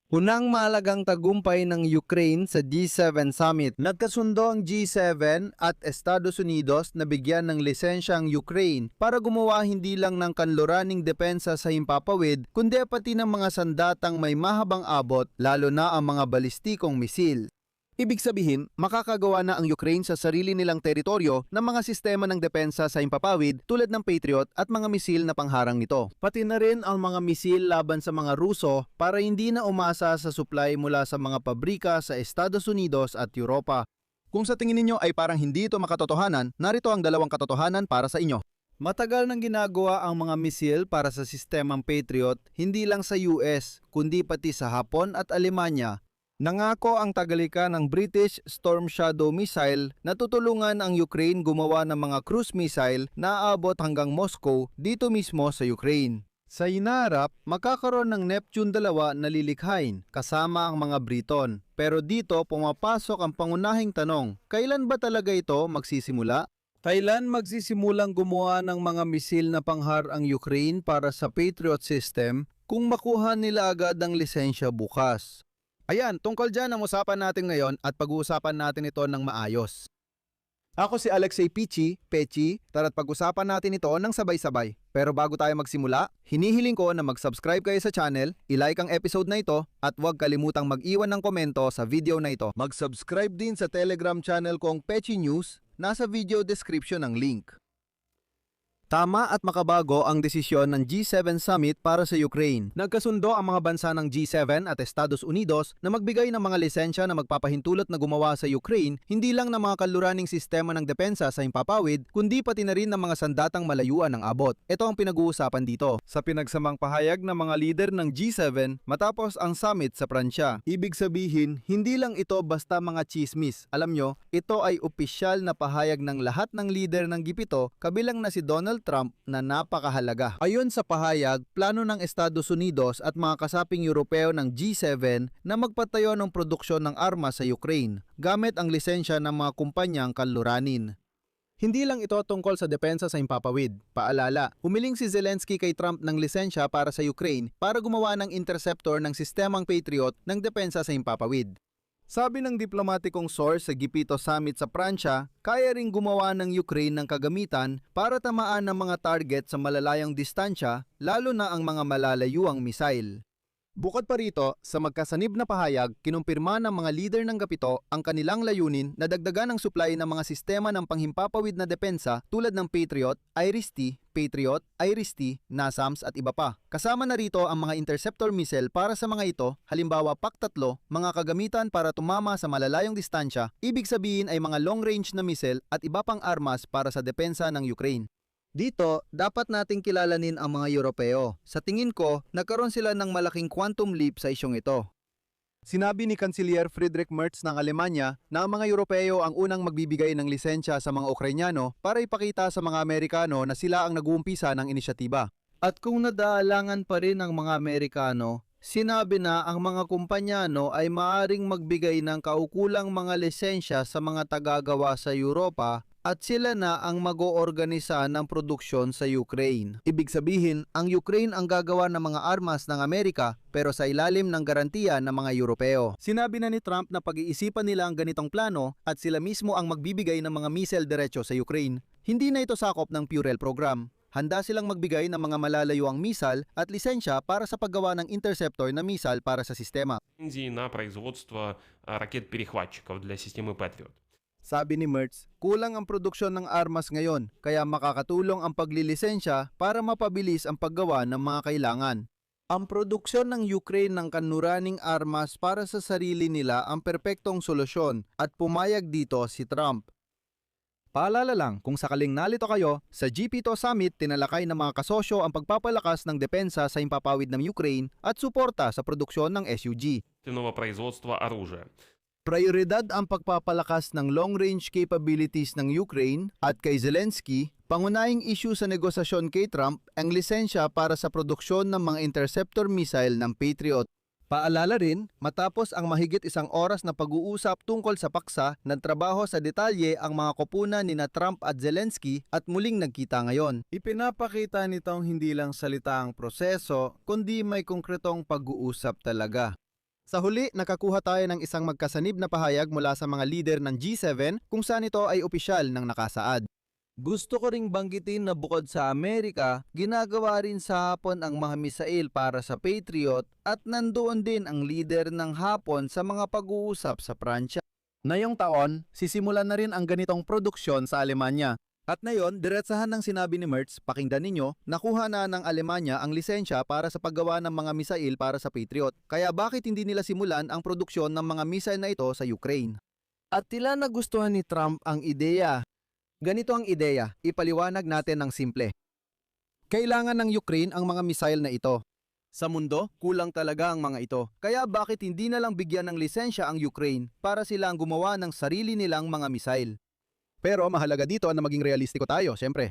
Unang mahalagang tagumpay ng Ukraine sa G7 Summit. Nagkasundo ang G7 at Estados Unidos na bigyan ng lisensya ang Ukraine para gumawa hindi lang ng kanluraning depensa sa himpapawid, kundi pati ng mga sandatang may mahabang abot, lalo na ang mga balistikong misil. Ibig sabihin, makakagawa na ang Ukraine sa sarili nilang teritoryo ng mga sistema ng depensa sa himpapawid tulad ng Patriot at mga misil na pangharang nito. Pati na rin ang mga misil laban sa mga Ruso para hindi na umasa sa supply mula sa mga pabrika sa Estados Unidos at Europa. Kung sa tingin ninyo ay parang hindi ito makatotohanan, narito ang dalawang katotohanan para sa inyo. Matagal nang ginagawa ang mga misil para sa sistemang Patriot hindi lang sa US kundi pati sa Hapon at Alemanya. Nangako ang tagalika ng British Storm Shadow missile na tutulungan ang Ukraine gumawa ng mga cruise missile na aabot hanggang Moscow dito mismo sa Ukraine. Sa hinaharap, makakaroon ng Neptune 2 na lilikhain kasama ang mga Briton. Pero dito pumapasok ang pangunahing tanong, kailan ba talaga ito magsisimula? Kailan magsisimulang gumawa ng mga misil na panghar ang Ukraine para sa Patriot system kung makuha nila agad ang lisensya bukas? Ayan, tungkol dyan ang usapan natin ngayon at pag-uusapan natin ito ng maayos. Ako si Alexei Pechi, tara't pag-usapan natin ito ng sabay-sabay. Pero bago tayo magsimula, hinihiling ko na mag-subscribe kayo sa channel, i-like ang episode na ito, at huwag kalimutang mag-iwan ng komento sa video na ito. Mag-subscribe din sa Telegram channel kong Pechi News, nasa video description ang link. Tama at makabago ang desisyon ng G7 Summit para sa Ukraine. Nagkasundo ang mga bansa ng G7 at Estados Unidos na magbigay ng mga lisensya na magpapahintulot na gumawa sa Ukraine hindi lang ng mga kanluraning sistema ng depensa sa himpapawid, kundi pati na rin ng mga sandatang malayuan ng abot. Ito ang pinag-uusapan dito. Sa pinagsamang pahayag ng mga lider ng G7 matapos ang summit sa Pransya. Ibig sabihin, hindi lang ito basta mga chismis. Alam nyo, ito ay opisyal na pahayag ng lahat ng lider ng G7 kabilang na si Donald Trump na napakahalaga. Ayon sa pahayag, plano ng Estados Unidos at mga kasaping Europeo ng G7 na magpatayo ng produksyon ng armas sa Ukraine gamit ang lisensya ng mga kumpanyang kanluranin. Hindi lang ito tungkol sa depensa sa himpapawid. Paalala, humiling si Zelensky kay Trump ng lisensya para sa Ukraine para gumawa ng interceptor ng sistemang Patriot ng depensa sa himpapawid. Sabi ng diplomatikong source sa G7 Summit sa Pransya, kaya ring gumawa ng Ukraine ng kagamitan para tamaan ng mga target sa malalayong distansya, lalo na ang mga malalayuang misail. Bukod pa rito, sa magkasanib na pahayag, kinumpirma ng mga leader ng G7 ang kanilang layunin na dagdagan ang supply ng mga sistema ng panghimpapawid na depensa tulad ng Patriot, IRIS-T, NASAMS at iba pa. Kasama na rito ang mga interceptor missile para sa mga ito, halimbawa PAC-3, mga kagamitan para tumama sa malalayong distansya, ibig sabihin ay mga long-range na missile at iba pang armas para sa depensa ng Ukraine. Dito, dapat nating kilalanin ang mga Europeo. Sa tingin ko, nagkaroon sila ng malaking quantum leap sa isyong ito. Sinabi ni Kanselier Friedrich Merz ng Alemanya na ang mga Europeo ang unang magbibigay ng lisensya sa mga Ukrainyano para ipakita sa mga Amerikano na sila ang nag-uumpisa ng inisyatiba. At kung nadaalangan pa rin ang mga Amerikano, sinabi na ang mga kumpanyano ay maaring magbigay ng kaukulang mga lisensya sa mga tagagawa sa Europa at sila na ang mag-oorganisa ng produksyon sa Ukraine. Ibig sabihin, ang Ukraine ang gagawa ng mga armas ng Amerika pero sa ilalim ng garantiya ng mga Europeo. Sinabi na ni Trump na pag-iisipan nila ang ganitong plano at sila mismo ang magbibigay ng mga missile diretso sa Ukraine. Hindi na ito sakop ng Purell program. Handa silang magbigay ng mga malalayuang missile at lisensya para sa paggawa ng interceptor na missile para sa sistema. На производство ракет-перехватчиков для системы Patriot. Sabi ni Merz, kulang ang produksyon ng armas ngayon kaya makakatulong ang paglilisensya para mapabilis ang paggawa ng mga kailangan. Ang produksyon ng Ukraine ng kanluraning armas para sa sarili nila ang perpektong solusyon at pumayag dito si Trump. Paalala lang, kung sakaling nalito kayo, sa G7 Summit tinalakay ng mga kasosyo ang pagpapalakas ng depensa sa himpapawid ng Ukraine at suporta sa produksyon ng SUG. Производства оружия. Prioridad ang pagpapalakas ng long-range capabilities ng Ukraine at kay Zelensky, pangunahing issue sa negosasyon kay Trump ang lisensya para sa produksyon ng mga interceptor missile ng Patriot. Paalala rin, matapos ang mahigit isang oras na pag-uusap tungkol sa paksa, nagtrabaho sa detalye ang mga koponan ni na Trump at Zelensky at muling nagkita ngayon. Ipinapakita nitong hindi lang salita ang proseso, kundi may konkretong pag-uusap talaga. Sa huli, nakakuha tayo ng isang magkasanib na pahayag mula sa mga leader ng G7 kung saan ito ay opisyal ng nakasaad. Gusto ko ring banggitin na bukod sa Amerika, ginagawa rin sa Hapon ang mga misail para sa Patriot at nandoon din ang leader ng Hapon sa mga pag-uusap sa Pransya. Ngayong taon, sisimulan na rin ang ganitong produksyon sa Alemanya. At ngayon, diretsahan ng sinabi ni Merz, pakinggan ninyo, nakuha na ng Alemanya ang lisensya para sa paggawa ng mga misail para sa Patriot. Kaya bakit hindi nila simulan ang produksyon ng mga misail na ito sa Ukraine? At tila nagustuhan ni Trump ang ideya. Ganito ang ideya, ipaliwanag natin ng simple. Kailangan ng Ukraine ang mga misail na ito. Sa mundo, kulang talaga ang mga ito. Kaya bakit hindi na lang bigyan ng lisensya ang Ukraine para sila ang gumawa ng sarili nilang mga misail? Pero mahalaga dito na maging realistiko tayo, siyempre.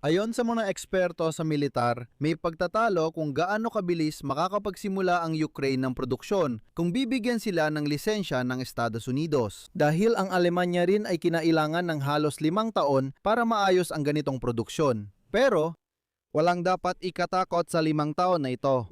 Ayon sa mga eksperto sa militar, may pagtatalo kung gaano kabilis makakapagsimula ang Ukraine ng produksyon kung bibigyan sila ng lisensya ng Estados Unidos. Dahil ang Alemanya rin ay kinailangan ng halos 5 taon para maayos ang ganitong produksyon. Pero, walang dapat ikatakot sa 5 taon na ito.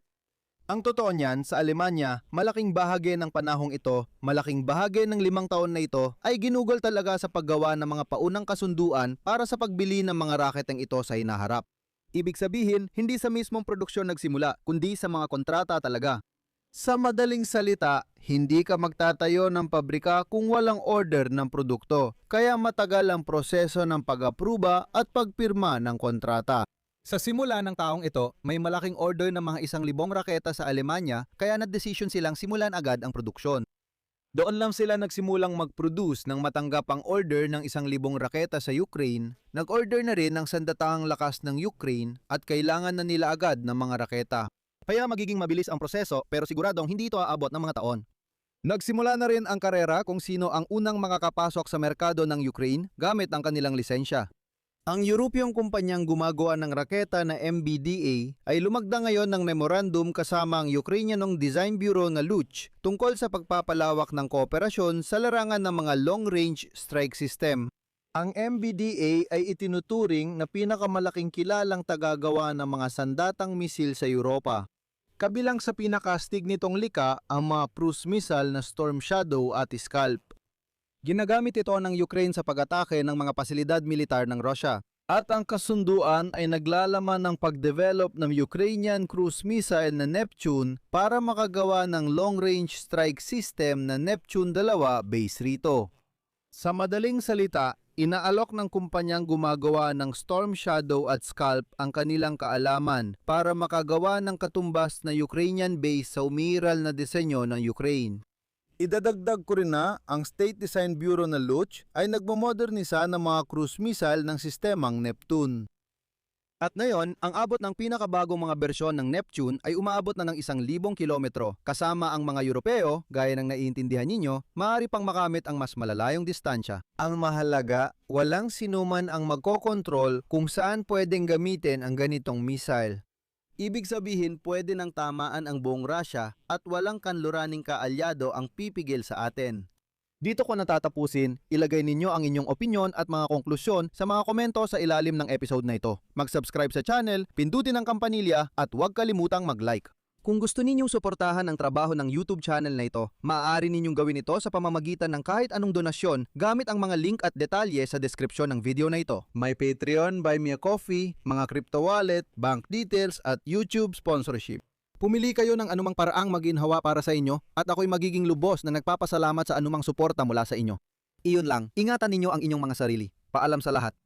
Ang totoo niyan, sa Alemanya, malaking bahagi ng panahong ito, malaking bahagi ng 5 taon na ito ay ginugol talaga sa paggawa ng mga paunang kasunduan para sa pagbili ng mga raketeng ito sa hinaharap. Ibig sabihin, hindi sa mismong produksyon nagsimula, kundi sa mga kontrata talaga. Sa madaling salita, hindi ka magtatayo ng pabrika kung walang order ng produkto, kaya matagal ang proseso ng pag-apruba at pagpirma ng kontrata. Sa simula ng taong ito, may malaking order ng mga 1,000 raketa sa Alemanya kaya na-desisyon silang simulan agad ang produksyon. Doon lang sila nagsimulang mag-produce nang matanggap ang order ng 1,000 raketa sa Ukraine, nag-order na rin ng sandatahang lakas ng Ukraine at kailangan na nila agad ng mga raketa. Kaya magiging mabilis ang proseso pero siguradong hindi ito aabot ng mga taon. Nagsimula na rin ang karera kung sino ang unang makakapasok sa merkado ng Ukraine gamit ang kanilang lisensya. Ang Europeyong kumpanyang gumagawa ng raketa na MBDA ay lumagda ngayon ng memorandum kasama ang Ukrainianong Design Bureau na Luch tungkol sa pagpapalawak ng kooperasyon sa larangan ng mga long-range strike system. Ang MBDA ay itinuturing na pinakamalaking kilalang tagagawa ng mga sandatang misil sa Europa. Kabilang sa pinakastig nitong lika ang mga cruise missile na Storm Shadow at Scalp. Ginagamit ito ng Ukraine sa pag-atake ng mga pasilidad militar ng Russia. At ang kasunduan ay naglalaman ng pag-develop ng Ukrainian cruise missile na Neptune para makagawa ng long-range strike system na Neptune 2 base rito. Sa madaling salita, inaalok ng kumpanyang gumagawa ng Storm Shadow at Scalp ang kanilang kaalaman para makagawa ng katumbas na Ukrainian base sa umiiral na disenyo ng Ukraine. Idadagdag ko rin na ang State Design Bureau na Luch ay nagmamodernisa ng mga cruise missile ng sistemang Neptune. At ngayon, ang abot ng pinakabagong mga bersyon ng Neptune ay umaabot na ng 1,000 kilometro. Kasama ang mga Europeo, gaya ng naiintindihan ninyo, maaari pang makamit ang mas malalayong distansya. Ang mahalaga, walang sinuman ang magkokontrol kung saan pwedeng gamitin ang ganitong missile. Ibig sabihin, pwede nang tamaan ang buong Russia at walang kanluraning kaalyado ang pipigil sa atin. Dito ko natatapusin, ilagay ninyo ang inyong opinyon at mga konklusyon sa mga komento sa ilalim ng episode na ito. Mag-subscribe sa channel, pindutin ang kampanilya at huwag kalimutang mag-like. Kung gusto ninyong suportahan ang trabaho ng YouTube channel na ito, maaari ninyong gawin ito sa pamamagitan ng kahit anong donasyon gamit ang mga link at detalye sa description ng video na ito. May Patreon, Buy Me a Coffee, mga crypto wallet, bank details at YouTube sponsorship. Pumili kayo ng anumang paraang maginhawa para sa inyo at ako'y magiging lubos na nagpapasalamat sa anumang suporta mula sa inyo. Iyon lang, ingatan ninyo ang inyong mga sarili. Paalam sa lahat.